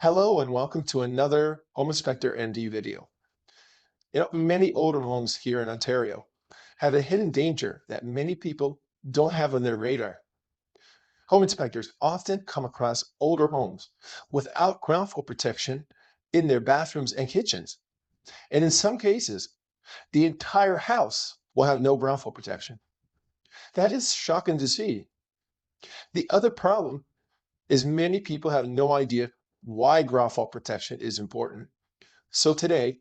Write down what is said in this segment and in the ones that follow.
Hello and welcome to another Home Inspector M.D video. Many older homes here in Ontario have a hidden danger that many people don't have on their radar. Home inspectors often come across older homes without ground fault protection in their bathrooms and kitchens. And in some cases, the entire house will have no ground fault protection. That is shocking to see. The other problem is many people have no idea why ground fault protection is important. So today,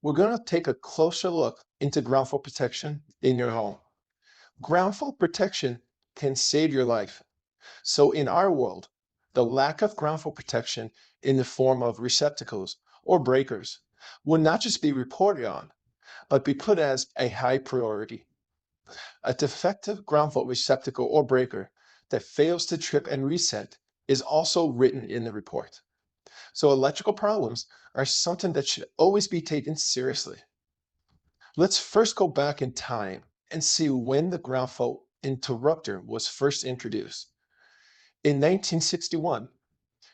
we're going to take a closer look into ground fault protection in your home. Ground fault protection can save your life. So in our world, the lack of ground fault protection in the form of receptacles or breakers will not just be reported on, but be put as a high priority. A defective ground fault receptacle or breaker that fails to trip and reset is also written in the report. So electrical problems are something that should always be taken seriously. Let's first go back in time and see when the ground fault interrupter was first introduced. In 1961,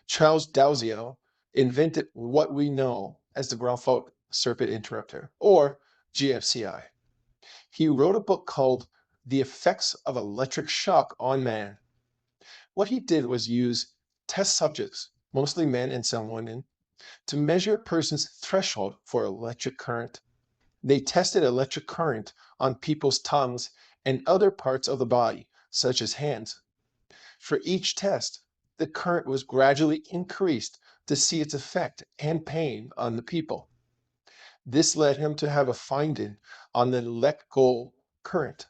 Charles Dalziel invented what we know as the ground fault circuit interrupter, or GFCI. He wrote a book called The Effects of Electric Shock on Man. What he did was use test subjects, mostly men and some women, to measure a person's threshold for electric current. They tested electric current on people's tongues and other parts of the body, such as hands. For each test, the current was gradually increased to see its effect and pain on the people. This led him to have a finding on the let go current.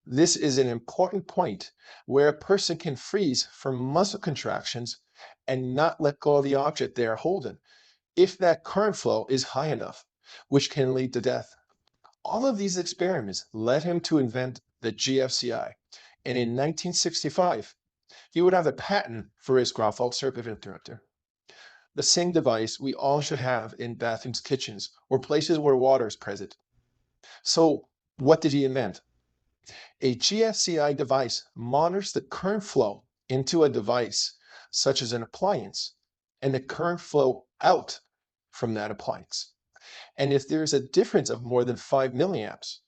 This is an important point where a person can freeze from muscle contractions and not let go of the object they are holding if that current flow is high enough, which can lead to death. All of these experiments led him to invent the GFCI, and in 1965, he would have a patent for his ground fault circuit interrupter. The same device we all should have in bathrooms, kitchens, or places where water is present. So, what did he invent? A GFCI device monitors the current flow into a device, such as an appliance, and the current flow out from that appliance. And if there is a difference of more than 5 milliamps,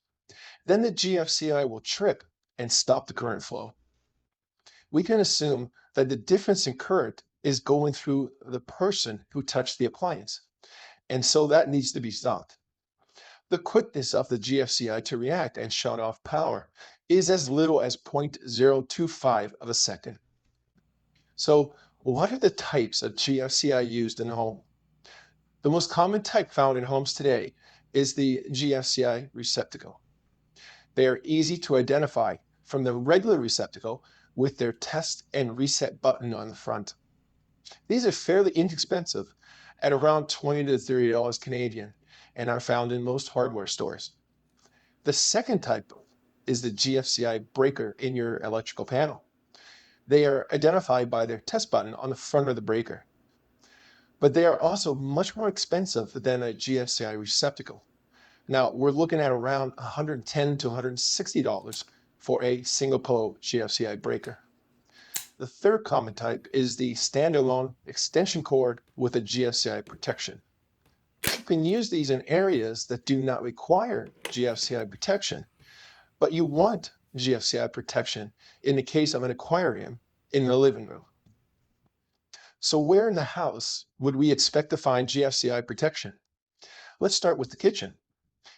then the GFCI will trip and stop the current flow. We can assume that the difference in current is going through the person who touched the appliance, and so that needs to be stopped. The quickness of the GFCI to react and shut off power is as little as 0.025 of a second. So what are the types of GFCI used in the home? The most common type found in homes today is the GFCI receptacle. They are easy to identify from the regular receptacle with their test and reset button on the front. These are fairly inexpensive at around $20 to $30 Canadian and are found in most hardware stores. The second type is the GFCI breaker in your electrical panel. They are identified by their test button on the front of the breaker. But they are also much more expensive than a GFCI receptacle. Now, we're looking at around $110 to $160 for a single pole GFCI breaker. The third common type is the standalone extension cord with a GFCI protection. You can use these in areas that do not require GFCI protection, but you want GFCI protection in the case of an aquarium in the living room. So where in the house would we expect to find GFCI protection? Let's start with the kitchen.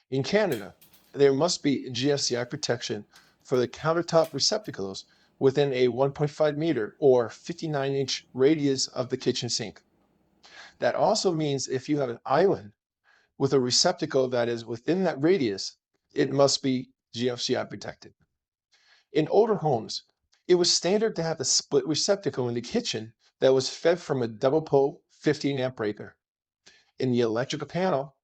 In Canada, there must be GFCI protection for the countertop receptacles within a 1.5 meter or 59-inch radius of the kitchen sink. That also means if you have an island with a receptacle that is within that radius, it must be GFCI protected. In older homes, it was standard to have a split receptacle in the kitchen that was fed from a double pole 15 amp breaker. In the electrical panel,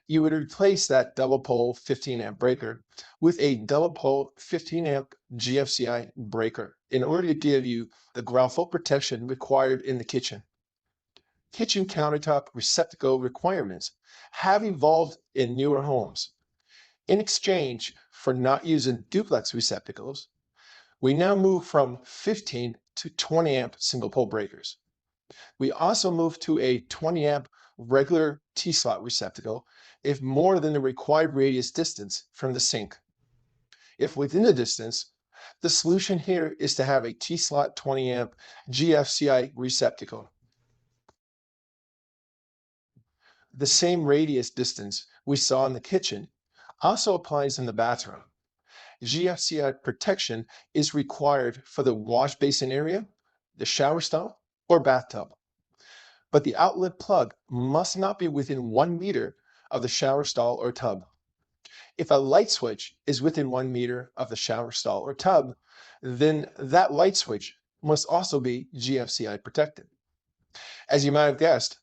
you would replace that double pole 15 amp breaker with a double pole 15 amp GFCI breaker in order to give you the ground fault protection required in the kitchen. Kitchen countertop receptacle requirements have evolved in newer homes. In exchange for not using duplex receptacles, we now move from 15 to 20 amp single pole breakers. We also move to a 20 amp regular T-slot receptacle if more than the required radius distance from the sink. If within the distance, the solution here is to have a T-slot 20 amp GFCI receptacle. The same radius distance we saw in the kitchen also applies in the bathroom. GFCI protection is required for the wash basin area, the shower stall, or bathtub. But the outlet plug must not be within 1 meter of the shower stall or tub. If a light switch is within 1 meter of the shower stall or tub, then that light switch must also be GFCI protected. As you might have guessed,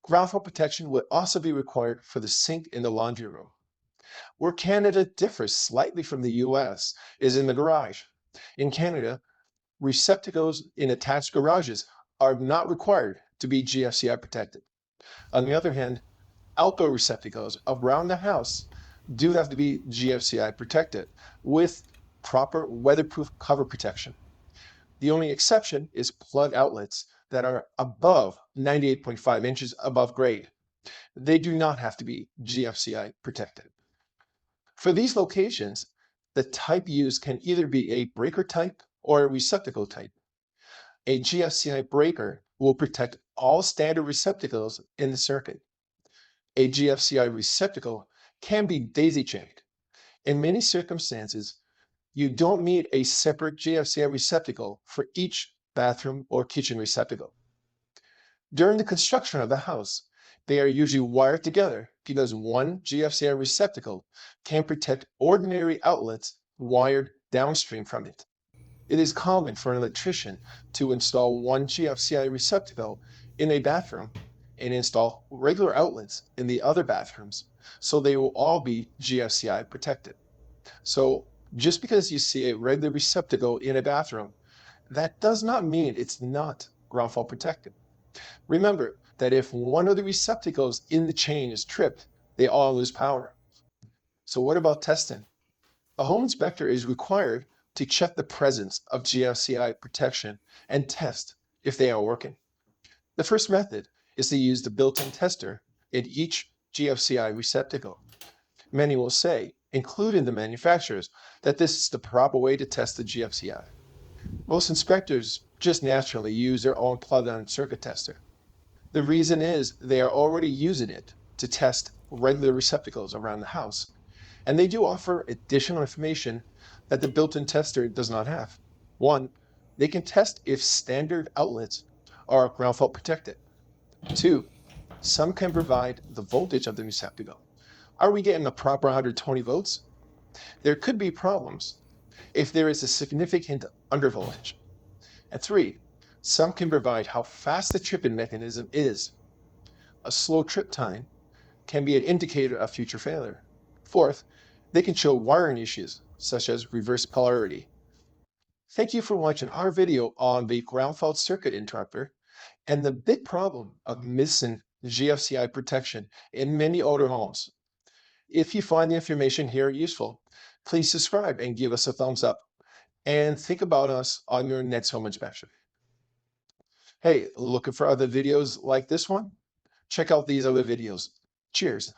ground fault protection would also be required for the sink in the laundry room. Where Canada differs slightly from the US is in the garage. In Canada, receptacles in attached garages are not required to be GFCI protected. On the other hand, outdoor receptacles around the house do have to be GFCI protected with proper weatherproof cover protection. The only exception is plug outlets that are above 98.5 inches above grade. They do not have to be GFCI protected. For these locations, the type used can either be a breaker type or a receptacle type. A GFCI breaker will protect all standard receptacles in the circuit. A GFCI receptacle can be daisy-chained. In many circumstances, you don't need a separate GFCI receptacle for each bathroom or kitchen receptacle. During the construction of the house, they are usually wired together because one GFCI receptacle can protect ordinary outlets wired downstream from it. It is common for an electrician to install one GFCI receptacle in a bathroom and install regular outlets in the other bathrooms, so they will all be GFCI protected. So just because you see a regular receptacle in a bathroom, that does not mean it's not ground fault protected. Remember that if one of the receptacles in the chain is tripped, they all lose power. So what about testing? A home inspector is required to check the presence of GFCI protection and test if they are working. The first method is to use the built-in tester in each GFCI receptacle. Many will say, including the manufacturers, that this is the proper way to test the GFCI. Most inspectors just naturally use their own plug-in circuit tester. The reason is they are already using it to test regular receptacles around the house, and they do offer additional information that the built-in tester does not have. One, they can test if standard outlets are ground fault protected. Two, some can provide the voltage of the receptacle. Are we getting the proper 120 volts? There could be problems if there is a significant undervoltage. And three, some can provide how fast the tripping mechanism is. A slow trip time can be an indicator of future failure. Fourth, they can show wiring issues, such as reverse polarity. Thank you for watching our video on the ground fault circuit interrupter and the big problem of missing GFCI protection in many older homes. If you find the information here useful, please subscribe and give us a thumbs up. And think about us on your next home inspection. Hey, looking for other videos like this one? Check out these other videos. Cheers.